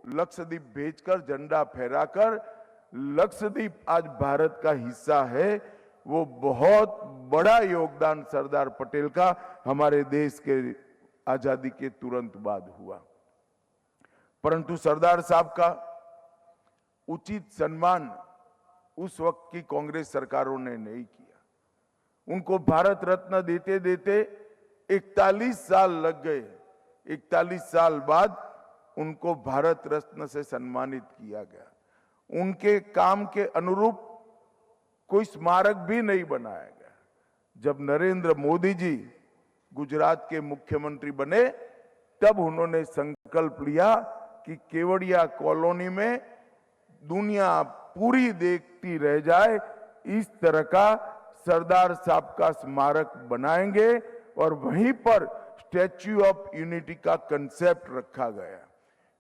लक्षद्वीप भेजकर झंडा फहराकर लक्षद्वीप आज भारत का हिस्सा है, वो बहुत बड़ा योगदान सरदार पटेल का हमारे देश के आजादी के तुरंत बाद हुआ। परंतु सरदार साहब का उचित सम्मान उस वक्त की कांग्रेस सरकारों ने नहीं किया। उनको भारत रत्न देते देते 41 साल लग गए। 41 साल बाद उनको भारत रत्न से सम्मानित किया गया। उनके काम के अनुरूप कोई स्मारक भी नहीं बनाया गया। जब नरेंद्र मोदी जी गुजरात के मुख्यमंत्री बने तब उन्होंने संकल्प लिया कि केवड़िया कॉलोनी में दुनिया पूरी देखती रह जाए इस तरह का सरदार साहब का स्मारक बनाएंगे और वहीं पर स्टैच्यू ऑफ यूनिटी का कंसेप्ट रखा गया।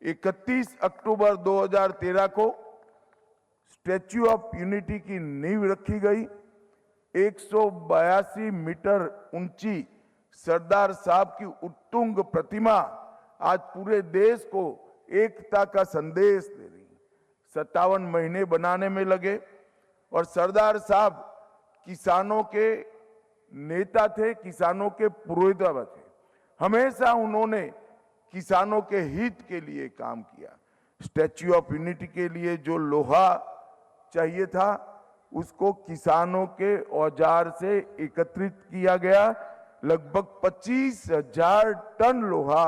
31 अक्टूबर 2013 को स्टैच्यू ऑफ यूनिटी की नींव रखी गई। 182 मीटर ऊंची सरदार साहब की उत्तुंग प्रतिमा आज पूरे देश को एकता का संदेश दे रही है। 57 महीने बनाने में लगे और सरदार साहब किसानों के नेता थे, किसानों के पुरोहित थे। हमेशा उन्होंने किसानों के हित के लिए काम किया। स्टैच्यू ऑफ यूनिटी के लिए जो लोहा चाहिए था उसको किसानों के औजार से एकत्रित किया गया। लगभग 25,000 टन लोहा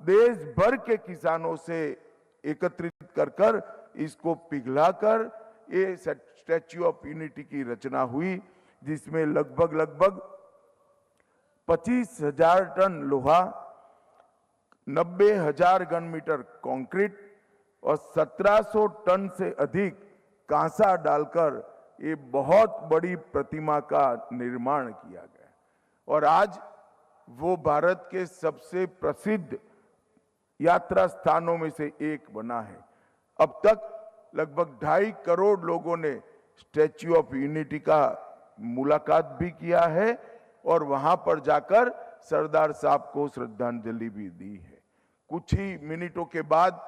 देश भर के किसानों से एकत्रित कर इसको पिघलाकर ये स्टैच्यू ऑफ यूनिटी की रचना हुई, जिसमें लगभग 25,000 टन लोहा, 90,000 घन मीटर कंक्रीट और 1700 टन से अधिक कांसा डालकर ये बहुत बड़ी प्रतिमा का निर्माण किया गया। और आज वो भारत के सबसे प्रसिद्ध यात्रा स्थानों में से एक बना है। अब तक लगभग 2.5 करोड़ लोगों ने स्टैच्यू ऑफ यूनिटी का मुलाकात भी किया है और वहां पर जाकर सरदार साहब को श्रद्धांजलि भी दी है। कुछ ही मिनटों के बाद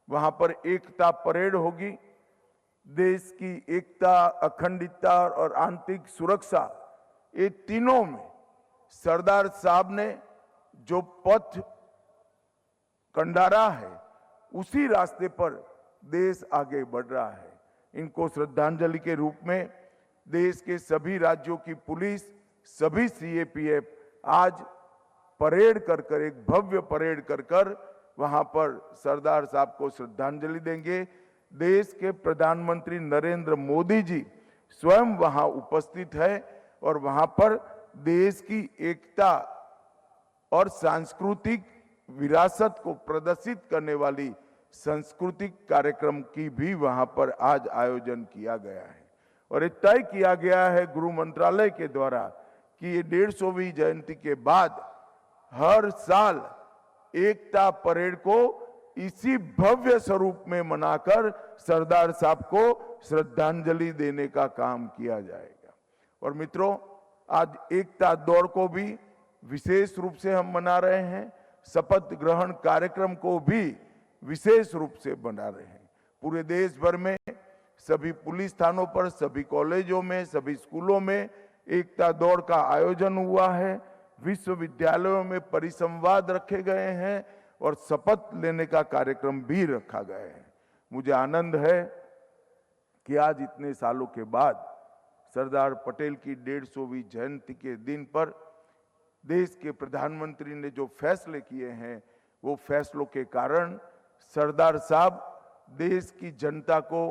वहां पर एकता परेड होगी। देश की एकता, अखंडता और आंतरिक सुरक्षा, ये तीनों में सरदार साहब ने जो पथ कंडारा है उसी रास्ते पर देश आगे बढ़ रहा है। इनको श्रद्धांजलि के रूप में देश के सभी राज्यों की पुलिस, सभी सीएपीएफ आज परेड कर एक भव्य परेड कर वहां पर सरदार साहब को श्रद्धांजलि देंगे। देश के प्रधानमंत्री नरेंद्र मोदी जी स्वयं वहां उपस्थित है और वहां पर देश की एकता और सांस्कृतिक विरासत को प्रदर्शित करने वाली सांस्कृतिक कार्यक्रम की भी वहां पर आज आयोजन किया गया है। और ये तय किया गया है गृह मंत्रालय के द्वारा कि ये 150वीं जयंती के बाद हर साल एकता परेड को इसी भव्य स्वरूप में मनाकर सरदार साहब को श्रद्धांजलि देने का काम किया जाएगा। और मित्रों, आज एकता दौड़ को भी विशेष रूप से हम मना रहे हैं। शपथ ग्रहण कार्यक्रम को भी विशेष रूप से मना रहे हैं। पूरे देश भर में सभी पुलिस थानों पर, सभी कॉलेजों में, सभी स्कूलों में एकता दौड़ का आयोजन हुआ है। विश्वविद्यालयों में परिसंवाद रखे गए हैं और शपथ लेने का कार्यक्रम भी रखा गया है। मुझे आनंद है कि आज इतने सालों के बाद सरदार पटेल की 150वीं जयंती के दिन पर देश के प्रधानमंत्री ने जो फैसले किए हैं, वो फैसलों के कारण सरदार साहब देश की जनता को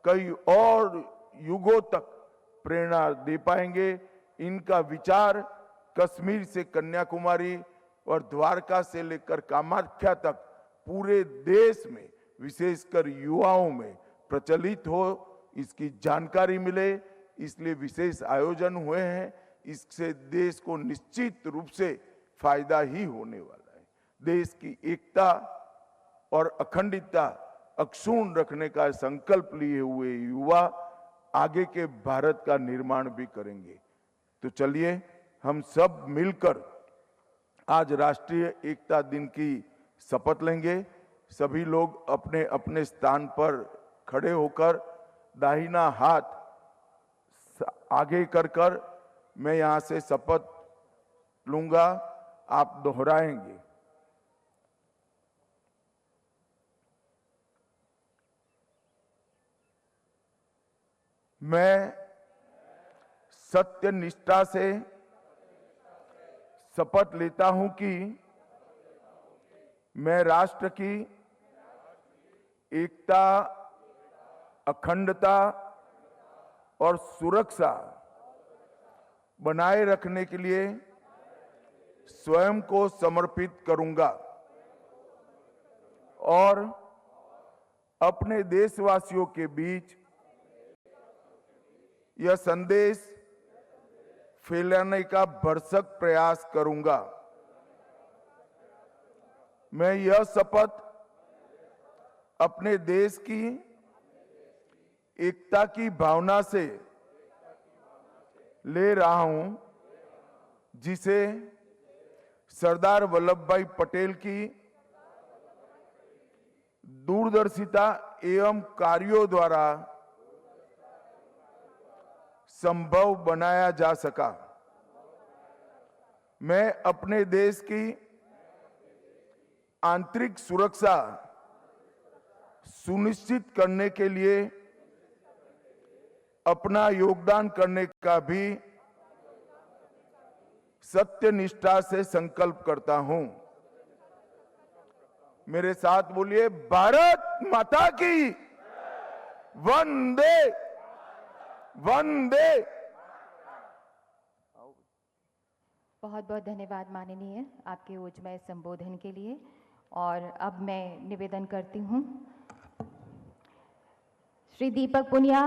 कई और युगों तक प्रेरणा दे पाएंगे। इनका विचार कश्मीर से कन्याकुमारी और द्वारका से लेकर कामाख्या तक पूरे देश में, विशेषकर युवाओं में प्रचलित हो, इसकी जानकारी मिले, इसलिए विशेष आयोजन हुए हैं। इससे देश को निश्चित रूप से फायदा ही होने वाला है। देश की एकता और अखंडता अक्षुण्ण रखने का संकल्प लिए हुए युवा आगे के भारत का निर्माण भी करेंगे। तो चलिए हम सब मिलकर आज राष्ट्रीय एकता दिन की शपथ लेंगे। सभी लोग अपने अपने स्थान पर खड़े होकर दाहिना हाथ आगे कर मैं यहां से शपथ लूंगा, आप दोहराएंगे। मैं सत्य निष्ठा से शपथ लेता हूं कि मैं राष्ट्र की एकता, अखंडता और सुरक्षा बनाए रखने के लिए स्वयं को समर्पित करूंगा और अपने देशवासियों के बीच यह संदेश फैलाने का भरसक प्रयास करूंगा। मैं यह शपथ अपने देश की एकता की भावना से ले रहा हूं, जिसे सरदार वल्लभ भाई पटेल की दूरदर्शिता एवं कार्यों द्वारा संभव बनाया जा सका। मैं अपने देश की आंतरिक सुरक्षा सुनिश्चित करने के लिए अपना योगदान करने का भी सत्य निष्ठा से संकल्प करता हूं। मेरे साथ बोलिए, भारत माता की वंदे वंदे। बहुत बहुत धन्यवाद माननीय आपके ऊर्जमय संबोधन के लिए। और अब मैं निवेदन करती हूं, श्री दीपक पुनिया